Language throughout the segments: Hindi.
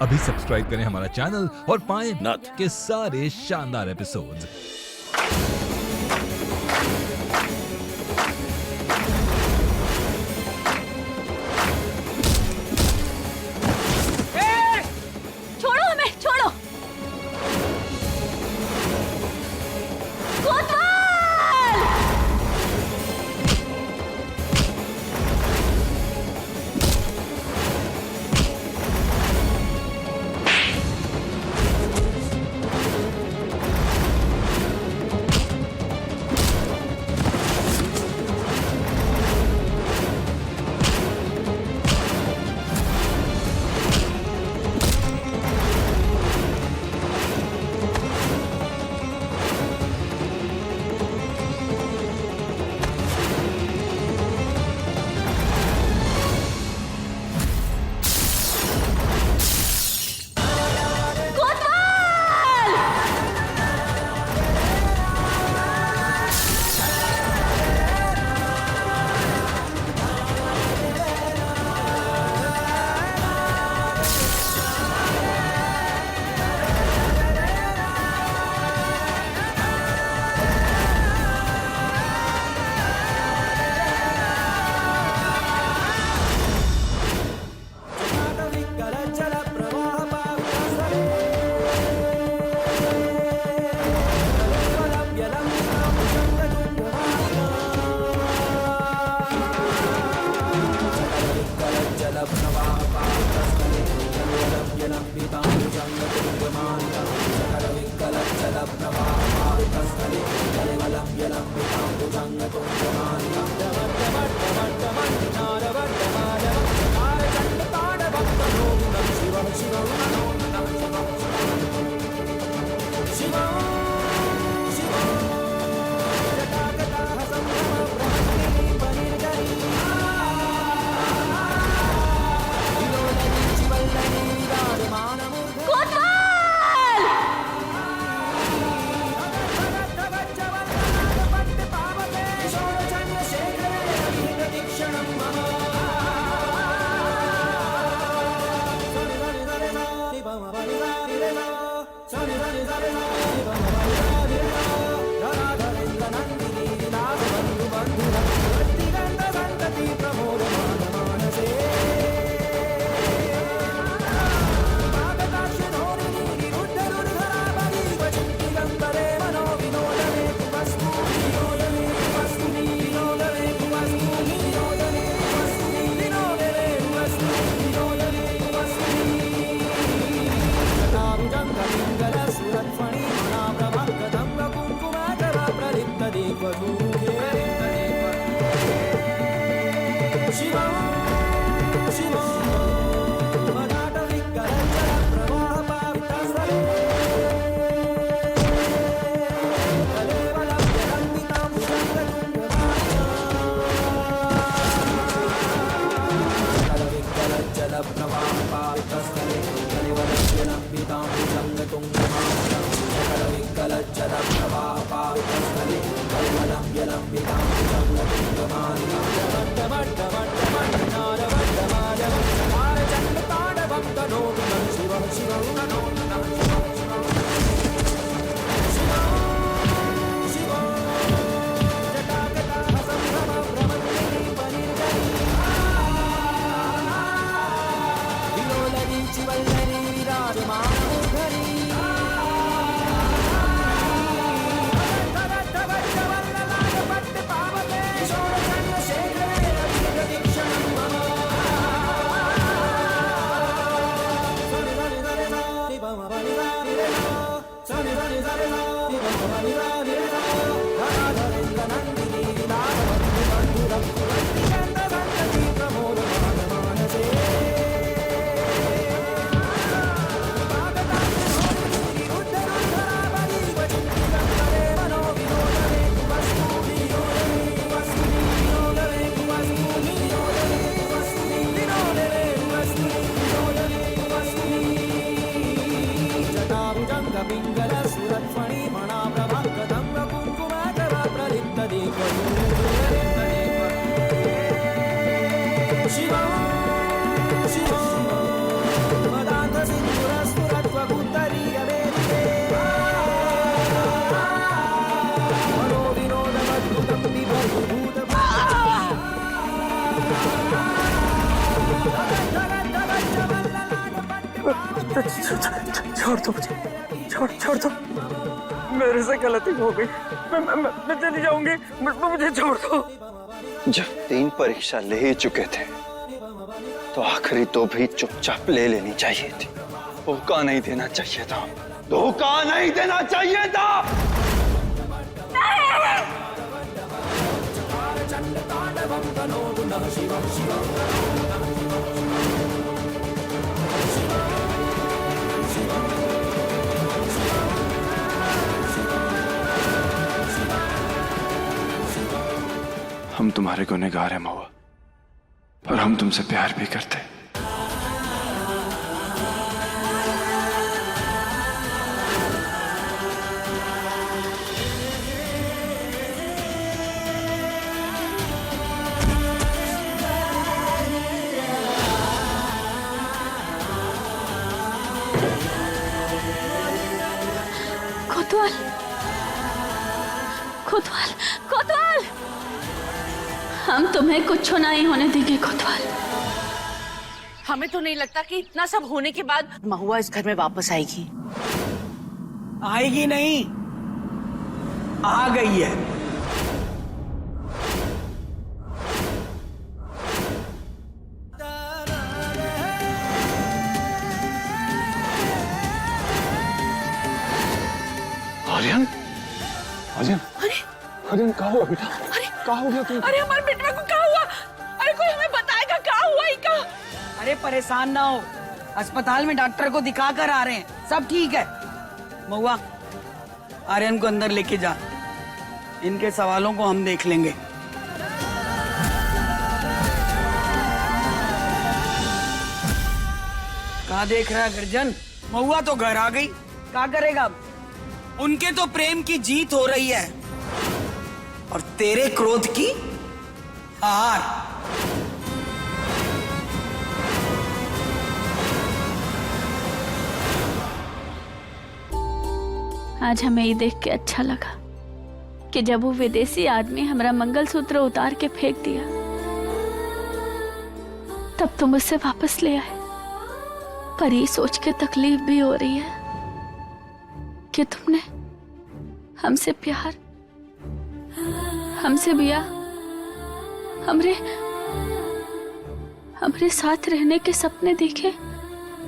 अभी सब्सक्राइब करें हमारा चैनल और पाएं नथ के सारे शानदार एपिसोड्स। छोड़ो हमें, छोड़ो। कोतवाल! कोतवाल! कोतवाल! पिंगल सुरत फणी मणा प्रभा छोड़ दो मुझे, छोड़ दो। मेरे से गलती हो गई, मैं चली जाऊंगी, मुझे छोड़ दो। जब 3 परीक्षा ले ही चुके थे तो आखिरी 2 भी चुपचाप ले लेनी चाहिए थी। धोखा नहीं देना चाहिए था, धोखा नहीं देना चाहिए था। हम तुम्हारे गुनहगार हैं महुआ, पर हम तुमसे प्यार भी करते। कोतवाल, कोतवाल, कोतवाल, हम तुम्हें कुछ नहीं होने देंगे कोतवाल। हमें तो नहीं लगता कि इतना सब होने के बाद महुआ इस घर में वापस आएगी। आएगी नहीं, आ गई है। आर्यन, आर्यन, आर्यन कहाँ हुआ बेटा? कहाँ हो गया तुम? अरे हमारे बेटवा को क्या हुआ? अरे कोई हमें बताएगा क्या हुआ ही का? अरे परेशान ना हो, अस्पताल में डॉक्टर को दिखा कर आ रहे हैं, सब ठीक है। महुआ, आर्यन को अंदर लेके जा, इनके सवालों को हम देख लेंगे। कहाँ देख रहा है गर्जन? महुआ तो घर आ गई, क्या करेगा अब? उनके तो प्रेम की जीत हो रही है और तेरे क्रोध की हार। आज हमें ये देख के अच्छा लगा कि जब वो विदेशी आदमी हमारा मंगलसूत्र उतार के फेंक दिया तब तुम उससे वापस ले आए। पर ये सोच के तकलीफ भी हो रही है कि तुमने हमसे प्यार, हमसे ब्याह, हमरे साथ रहने के सपने देखे,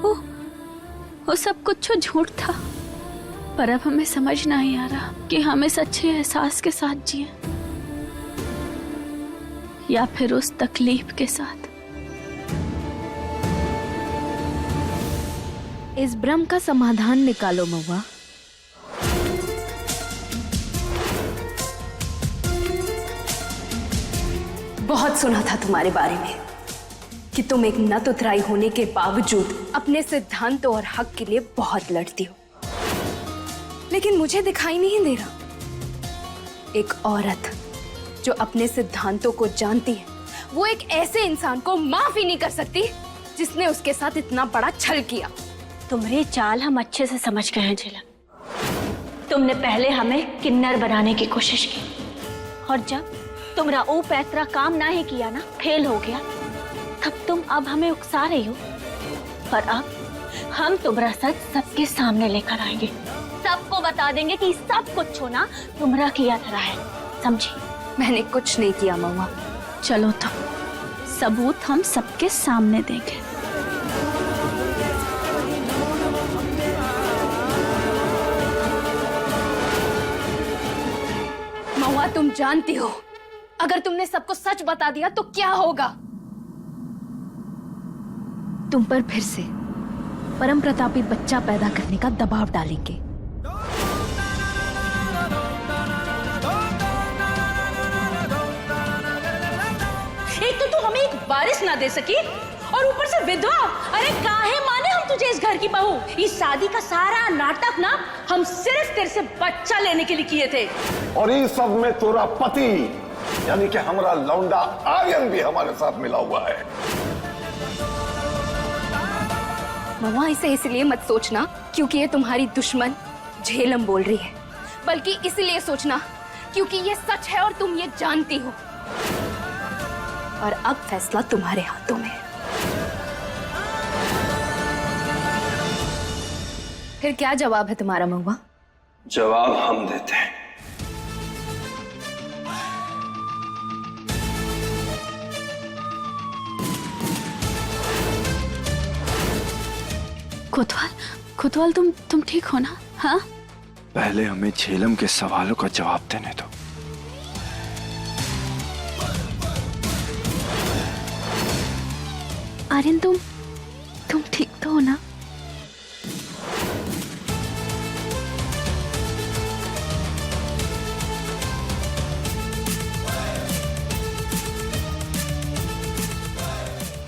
वो सब कुछ झूठ था। पर अब हमें समझ नहीं आ रहा कि हमें सच्चे एहसास के साथ जिए या फिर उस तकलीफ के साथ। इस भ्रम का समाधान निकालो महुआ। बहुत सुना था तुम्हारे बारे में कि तुम एक नत उतराई होने के बावजूद अपने सिद्धांतों और हक के लिए बहुत लड़ती हो, लेकिन मुझे दिखाई नहीं दे रहा एक औरत जो अपने सिद्धांतों को जानती है वो एक ऐसे इंसान को माफ ही नहीं कर सकती जिसने उसके साथ इतना बड़ा छल किया। तुम्हारी चाल हम अच्छे से समझ गए हैं झिलक। तुमने पहले हमें किन्नर बनाने की कोशिश की और जब तुम्हारा ओ पैतरा काम ना ही किया ना, फेल हो गया, तब तुम अब हमें उकसा रही हो। पर अब हम तुम्हारा सच सबके सामने लेकर आएंगे, सबको बता देंगे कि सब कुछ होना तुम्हारा किया धरा है, समझी? मैंने कुछ नहीं किया महुआ। चलो तो सबूत हम सबके सामने देंगे। महुआ, तुम जानती हो अगर तुमने सबको सच बता दिया तो क्या होगा? तुम पर फिर से परम प्रतापी बच्चा पैदा करने का दबाव डालेंगे। एक तो तू हमें एक बारिश ना दे सकी और ऊपर से विधवा। अरे काहे माने हम तुझे इस घर की बहू? इस शादी का सारा नाटक ना हम सिर्फ तेरे से बच्चा लेने के लिए किए थे। और इस सब में तेरा पति यानी कि हमारा लौंडा आर्यन भी हमारे साथ मिला हुआ है। महुआ, इसे इसलिए मत सोचना क्योंकि ये तुम्हारी दुश्मन झेलम बोल रही है, बल्कि इसलिए सोचना क्योंकि ये सच है और तुम ये जानती हो। और अब फैसला तुम्हारे हाथों में है। फिर क्या जवाब है तुम्हारा महुआ? जवाब हम देते हैं। कोतवाल तुम ठीक हो ना? हाँ? पहले हमें झेलम के सवालों का जवाब देने दो। आर्यन तुम ठीक तो हो ना?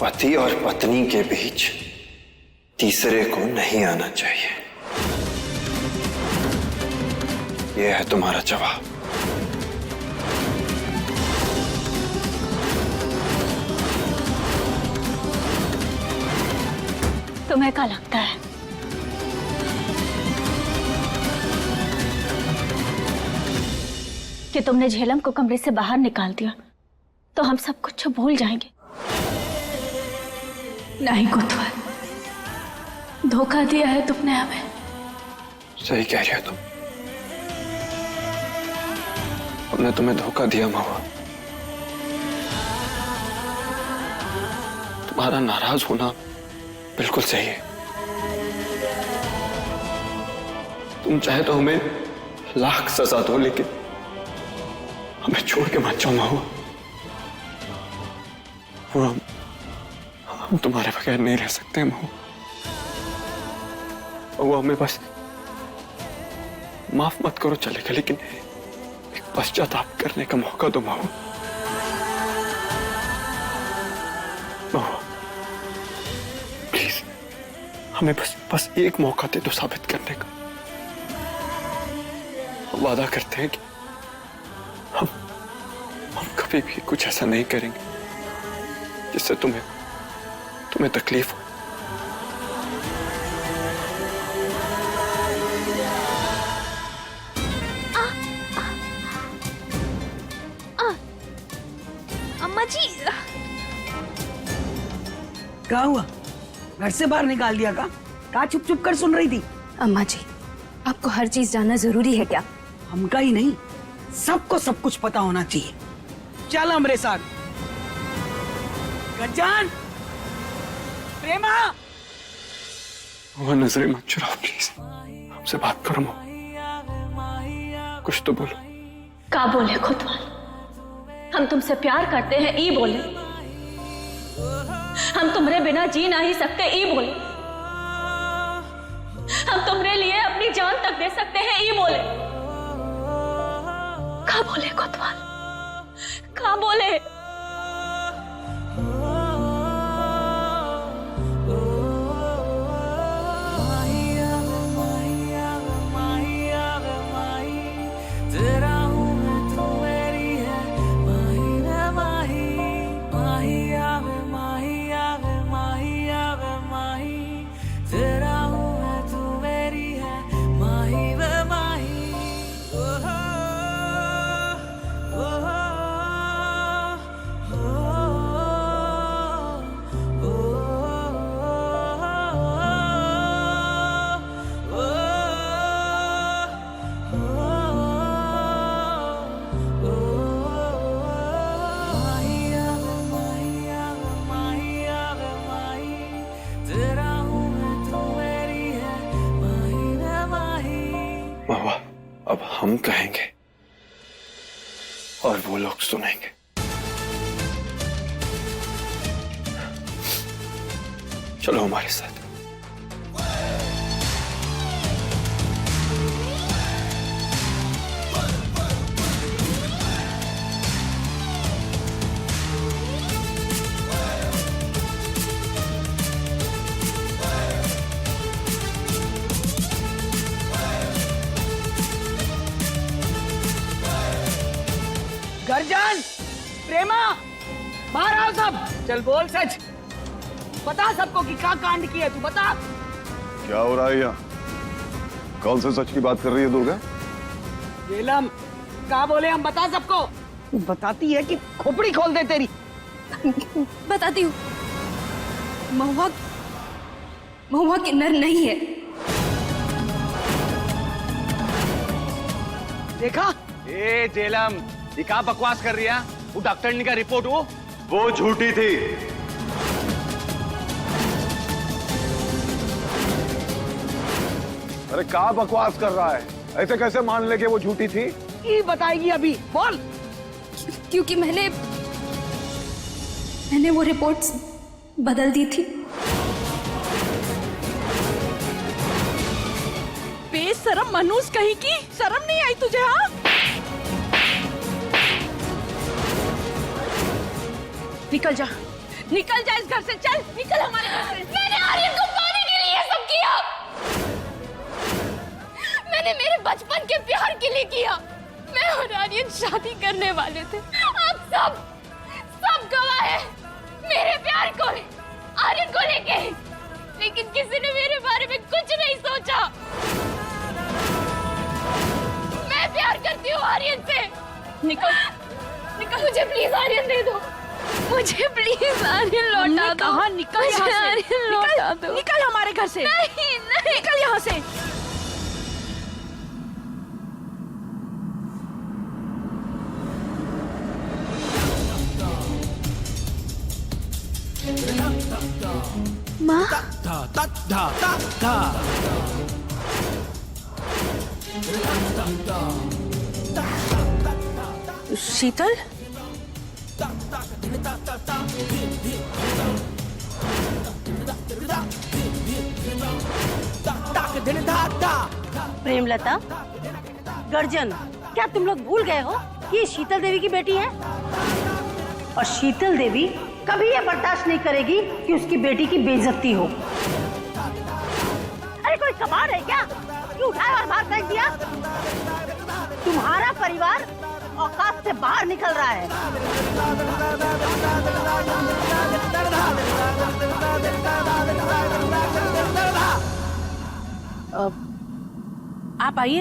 पति और पत्नी के बीच तीसरे को नहीं आना चाहिए। यह है तुम्हारा जवाब। तुम्हें क्या लगता है कि तुमने झेलम को कमरे से बाहर निकाल दिया तो हम सब कुछ भूल जाएंगे? नहीं कोतवाल, धोखा दिया है तुमने हमें। सही कह रही हो तुम। हमने तुम्हें धोखा दिया महुआ। तुम्हारा नाराज होना बिल्कुल सही है। तुम चाहे तो हमें लाख सजा दो, लेकिन हमें छोड़ के मत जाओ महुआ। और हम तुम्हारे बगैर नहीं रह सकते महुआ। वो हमें बस माफ मत करो चलेगा, लेकिन एक पश्चाताप करने का मौका दो महुआ। महुआ प्लीज हमें बस एक मौका दे दो साबित करने का। वादा करते हैं कि हम कभी भी कुछ ऐसा नहीं करेंगे जिससे तुम्हें तकलीफ हो। अम्मा जी, क्या हुआ? घर से बाहर निकाल दिया का? कहा चुप चुप कर सुन रही थी? अम्मा जी, आपको हर चीज जानना जरूरी है क्या? हमका ही नहीं, सबको सब कुछ पता होना चाहिए। चल हमारे साथ। गजान, प्रेमा, वो नजरें मत चुराओ प्लीज। हमसे बात करो मो। कुछ तो बोलो। का बोले कोतवाल? हम तुमसे प्यार करते हैं ई बोले। हम तुम्हारे बिना जी नहीं सकते ई बोले। हम तुम्हारे लिए अपनी जान तक दे सकते हैं ई बोले। का बोले कोतवाल? का बोले? महुआ, अब हम कहेंगे और वो लोग सुनेंगे। चलो हमारे साथ। गरजान, प्रेमा, बाहर आओ सब। चल बोल सच, बता सबको कि क्या कांड किया तू, बता। क्या हो रहा है यहाँ? कौन से सच की बात कर रही है दुर्गा? झेलम, क्या बोले हम, बता सबको। तू बताती है कि खोपड़ी खोल दे तेरी। बताती हूँ। महुआ किन्नर नहीं है। देखा? ए जेलम, ये क्या बकवास कर रही है? वो डॉक्टर का रिपोर्ट वो झूठी थी। अरे क्या बकवास कर रहा है? ऐसे कैसे मान ले कि वो झूठी थी? ये बताएगी अभी, बोल। क्योंकि मैंने वो रिपोर्ट्स बदल दी थी। बेशरम मनूस कहीं की, शर्म नहीं आई तुझे? हाँ, निकल जा इस घर से, चल निकल हमारे घर से। मैंने आर्यन को पाने के लिए सब किया। मैंने मेरे बचपन के प्यार के लिए किया। मैं और आर्यन शादी करने वाले थे। आप सब गवाह हैं मेरे प्यार को, आर्यन को लेके। लेकिन किसी ने मेरे बारे में कुछ नहीं सोचा। मैं प्यार करती हूँ आर्यन से। निकल, मुझे प्लीज आर्यन दे दो। मुझे प्लीज आर्यन लौटा दो। कहाँ? निकल यहाँ से, आर्यन लौटा दो। निकल हमारे घर से। नहीं, निकल यहाँ से। माँ, शीतल, प्रेमलता, गर्जन, क्या तुम लोग भूल गए हो कि ये शीतल देवी की बेटी है? और शीतल देवी कभी ये बर्दाश्त नहीं करेगी कि उसकी बेटी की बेइज्जती हो। अरे कोई कमाल है क्या? क्यों उठाया और बाहर फेंक दिया? तुम्हारा परिवार औकात से बाहर निकल रहा है। आप आइए,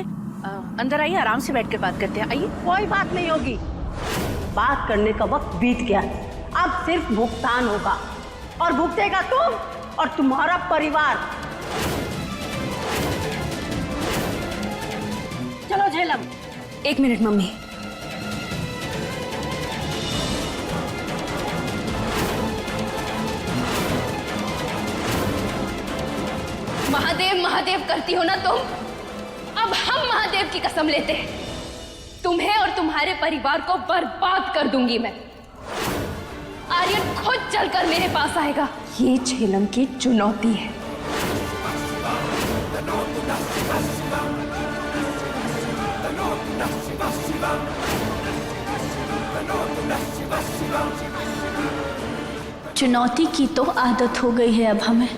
अंदर आइए, आराम से बैठ कर बात करते हैं। आइए। कोई बात नहीं होगी, बात करने का वक्त बीत गया। अब सिर्फ भुगतान होगा, और भुगतेगा तुम और तुम्हारा परिवार। चलो झेलम। एक मिनट मम्मी। महादेव महादेव करती हो ना तुम? अब हम महादेव की कसम लेते हैं, तुम्हें और तुम्हारे परिवार को बर्बाद कर दूंगी मैं। आर्यन खुद चलकर मेरे पास आएगा। ये झेलम की चुनौती है। चुनौती की तो आदत हो गई है अब हमें।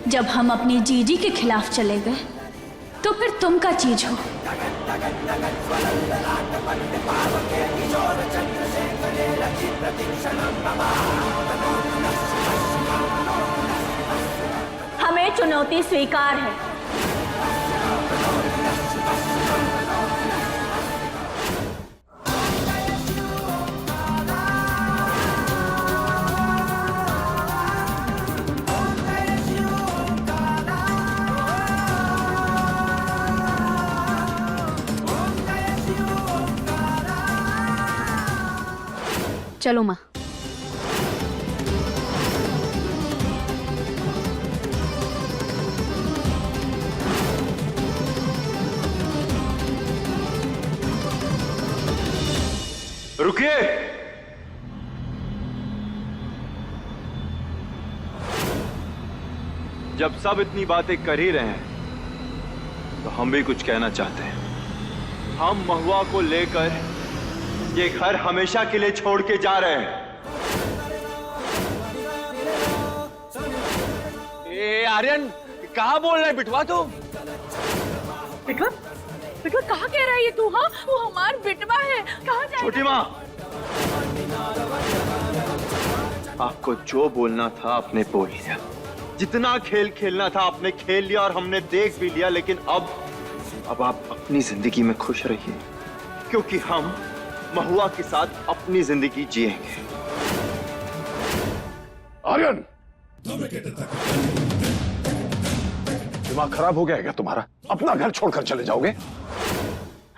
जब हम अपनी जीजी के खिलाफ चले गए तो फिर तुम का चीज हो। हमें चुनौती स्वीकार है। चलो माँ। रुकिए। जब सब इतनी बातें कर ही रहे हैं तो हम भी कुछ कहना चाहते हैं। हम महुआ को लेकर ये घर हमेशा के लिए छोड़ के जा रहे हैं। ए आर्यन, कहाँ बोल रहा है बिटवा तू? बिटवा कहाँ कह रहा है ये तू? हाँ, वो हमार बिटवा है। कहाँ जाएगा? छोटी माँ, आपको जो बोलना था आपने बोल लिया। जितना खेल खेलना था आपने खेल लिया और हमने देख भी लिया। लेकिन अब आप अपनी जिंदगी में खुश रहिए, क्योंकि हम महुआ के साथ अपनी जिंदगी जिएंगे। आर्यन, दिमाग खराब हो गया है क्या तुम्हारा? अपना घर छोड़कर चले जाओगे?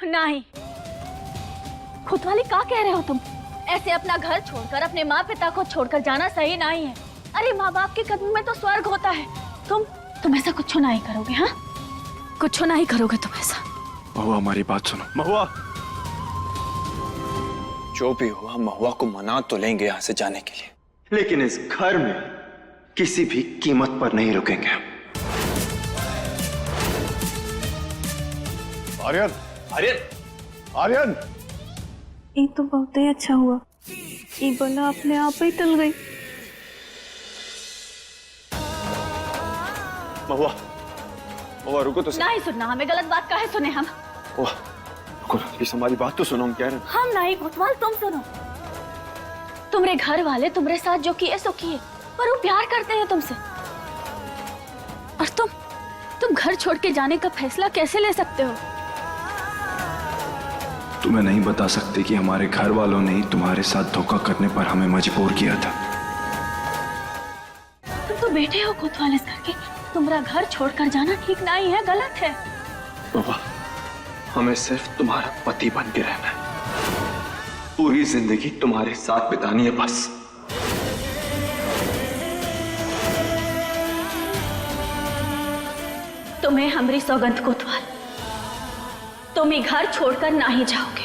नहीं, खुदवाली क्या कह रहे हो तुम? ऐसे अपना घर छोड़कर, अपने माँ पिता को छोड़कर जाना सही नहीं है। अरे माँ बाप के कदम में तो स्वर्ग होता है। तुम ऐसा कुछ नहीं करोगे? हाँ, कुछ नहीं करोगे तुम ऐसा। महुआ हमारी बात सुनो। महुआ, जो भी हुआ महुआ को मना तो लेंगे यहाँ से जाने के लिए, लेकिन इस घर में किसी भी कीमत पर नहीं रुकेंगे हम। आर्यन, आर्यन, आर्यन! ये तो बहुत ही अच्छा हुआ, ये बला अपने आप ही टल गई। महुआ, महुआ रुको तो सही। नहीं सुनना, हमें गलत बात काहे सुने हम? महुआ, रुको ना, प्लीज हमारी बात तो सुनो, हम कह रहे हैं। हम नहीं कोतवाल, तुम सुनो। तुम्हारे घर वाले तुम्हारे साथ जो किए सो किए, पर वो प्यार करते हैं तुमसे। और तुम घर छोड़ के जाने का फैसला कैसे ले सकते हो? तुम्हें नहीं बता सकते कि हमारे घर वालों ने ही तुम्हारे साथ धोखा करने पर हमें मजबूर किया था। तुम तो बेटे हो कोतवाल इस घर के, तुम्हारा घर छोड़कर जाना ठीक नहीं है, गलत है। बाबा, हमें सिर्फ तुम्हारा पति बन के रहना है, पूरी जिंदगी तुम्हारे साथ बितानी है बस। तुम्हें हमारी सौगंध कोतवाल, तुम ये घर छोड़कर नहीं जाओगे।